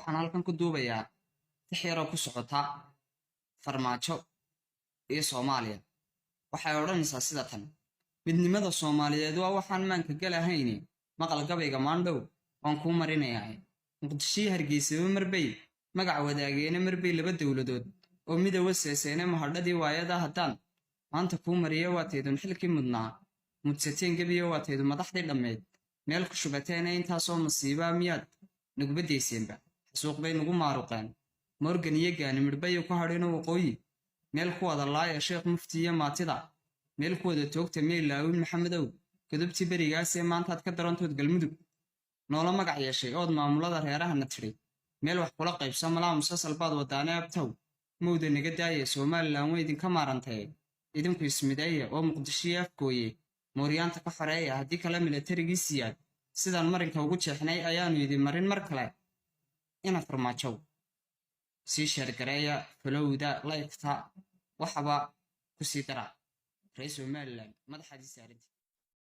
waxaan halkan ku duubayaa tix yaroo ku socota farmaajo iyo Soomaaliya. Waxay odhanaysaa sida tan: midnimada Soomaaliyeed waa waxaan maanka galahayni maqal gabayga maandhow waan kuu marinayaa. Muqdishii Hargeysa marbay magac wadaageena marbay laba dawladood oo midowga seeseene mahadhadii waayada haddaan maanta kuu mariyo waateedun xilkii mudnaa mudsateen gabiyo waateedu madaxdii dhammeed meel ku shubateena intaasoo masiibaa miyaad nugubadayseenba xasuuq bay nugu maaruqeen morgan iyo gaani midhbayo ku hadhino waqooyi meel ku wada laaya sheekh mufti iyo maatida meel ku wada toogta meelaawin maxamedow kadubtii berigaasee maantaad ka darantood galmudug noola magac yeeshay ood maamulada reerahana tidhi meel wax kula qaybsa malaa musasal baad wadaane abtow mowda naga daaya Somaliland way idinka maarantay idinku ismideeya oo Muqdishiyo afkooye mooryaanta ka xoreeya haddii kala milatariga siyaad sidaan marinka ugu jeexnay ayaanu idin marin mar kale ina farmaajo sii sheergareeya falowda laykta waxba ku sii dara reer Somaliland madaxdiisa arintii